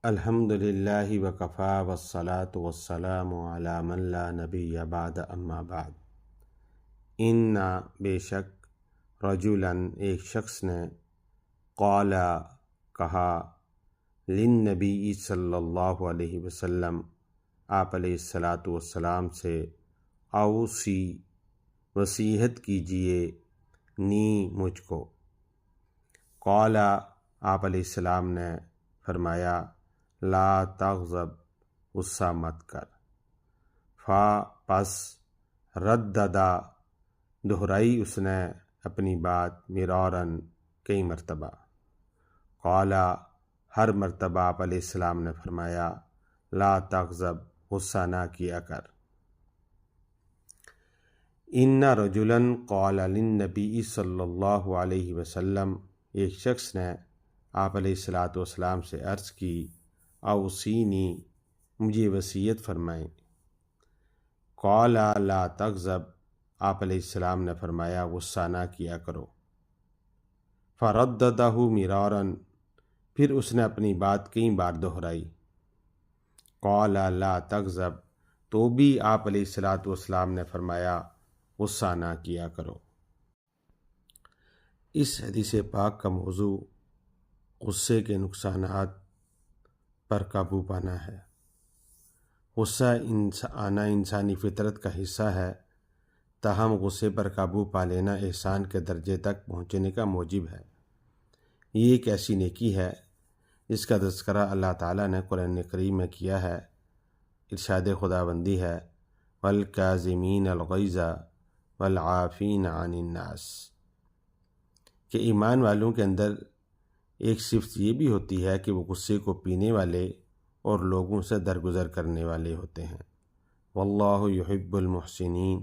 الحمد للہ وکفا والصلاة والسلام علی من لا نبی بعد اما بعد۔ ان بے شک رجلاً ایک شخص نے قال کہا للنبی صلی اللہ علیہ وسلم آپ علیہ الصلاۃ والسلام سے اوصی وصیت کیجئے نی مجھ کو۔ قال آپ علیہ السلام نے فرمایا لا تغضب غصہ مت کر۔ پس رددا دہرائی اس نے اپنی بات مرارن کئی مرتبہ۔ قال ہر مرتبہ آپ علیہ السلام نے فرمایا لا تغضب غصہ نہ کیا کر۔ ان رجلاً قال للنبی صلی اللہ علیہ وسلم ایک شخص نے آپ علیہ الصلاۃ والسلام سے عرض کی اوصینی مجھے وصیت فرمائیں۔ قال لا تغضب آپ علیہ السلام نے فرمایا غصہ نہ کیا کرو۔ فرددہ مرارن پھر اس نے اپنی بات کئی بار دہرائی۔ قال لا تغضب تو بھی آپ علیہ الصلاۃ والسلام نے فرمایا غصہ نہ کیا کرو۔ اس حدیث پاک کا موضوع غصے کے نقصانات پر قابو پانا ہے۔ غصہ آنا انسانی فطرت کا حصہ ہے، تاہم غصے پر قابو پا لینا احسان کے درجے تک پہنچنے کا موجب ہے۔ یہ ایک ایسی نیکی ہے جس کا تذکرہ اللہ تعالیٰ نے قرآن کریم میں کیا ہے۔ ارشاد خداوندی ہے والکاظمین الغیظ والعافین عن الناس، کہ ایمان والوں کے اندر ایک صفت یہ بھی ہوتی ہے کہ وہ غصے کو پینے والے اور لوگوں سے درگزر کرنے والے ہوتے ہیں۔ واللہ یحب المحسنین،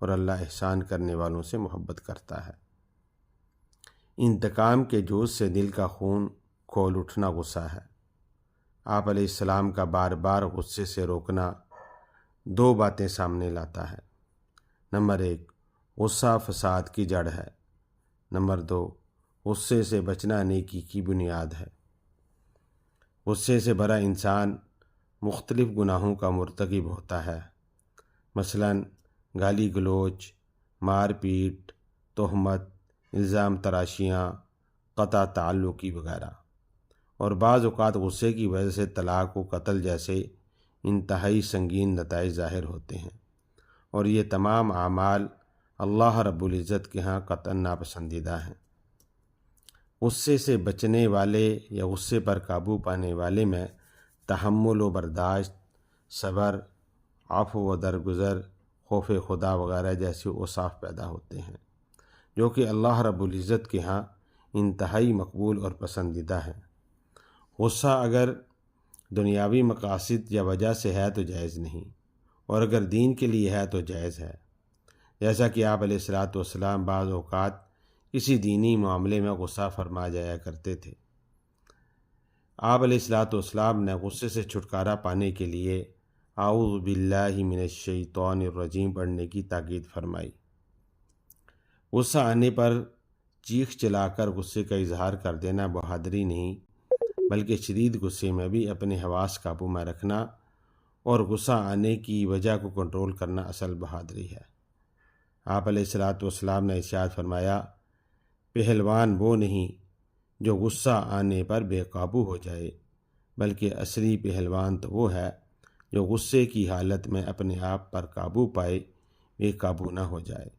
اور اللہ احسان کرنے والوں سے محبت کرتا ہے۔ انتقام کے جوش سے دل کا خون کھول اٹھنا غصہ ہے۔ آپ علیہ السلام کا بار بار غصے سے روکنا دو باتیں سامنے لاتا ہے۔ نمبر 1، غصہ فساد کی جڑ ہے۔ نمبر 2، غصے سے بچنا نیکی کی بنیاد ہے۔ غصے سے بھرا انسان مختلف گناہوں کا مرتکب ہوتا ہے، مثلاً گالی گلوچ، مار پیٹ، تہمت، الزام تراشیاں، قطع تعلقی وغیرہ، اور بعض اوقات غصے کی وجہ سے طلاق و قتل جیسے انتہائی سنگین نتائج ظاہر ہوتے ہیں، اور یہ تمام اعمال اللہ رب العزت کے ہاں قطعاً ناپسندیدہ ہیں۔ غصے سے بچنے والے یا غصے پر قابو پانے والے میں تحمل و برداشت، صبر، عفو و درگزر، خوف خدا وغیرہ جیسے اوصاف پیدا ہوتے ہیں، جو کہ اللہ رب العزت کے ہاں انتہائی مقبول اور پسندیدہ ہیں۔ غصہ اگر دنیاوی مقاصد یا وجہ سے ہے تو جائز نہیں، اور اگر دین کے لیے ہے تو جائز ہے، جیسا کہ آپ علیہ الصلاۃ والسلام بعض اوقات کسی دینی معاملے میں غصہ فرما جایا کرتے تھے۔ آپ علیہ الصلاۃ والسلام نے غصے سے چھٹکارا پانے کے لیے اعوذ باللہ من الشیطان الرجیم پڑھنے کی تاکید فرمائی۔ غصہ آنے پر چیخ چلا کر غصے کا اظہار کر دینا بہادری نہیں، بلکہ شدید غصے میں بھی اپنے حواس قابو میں رکھنا اور غصہ آنے کی وجہ کو کنٹرول کرنا اصل بہادری ہے۔ آپ علیہ الصلاۃ والسلام نے ارشاد فرمایا پہلوان وہ نہیں جو غصہ آنے پر بے قابو ہو جائے، بلکہ اصلی پہلوان تو وہ ہے جو غصے کی حالت میں اپنے آپ پر قابو پائے، بے قابو نہ ہو جائے۔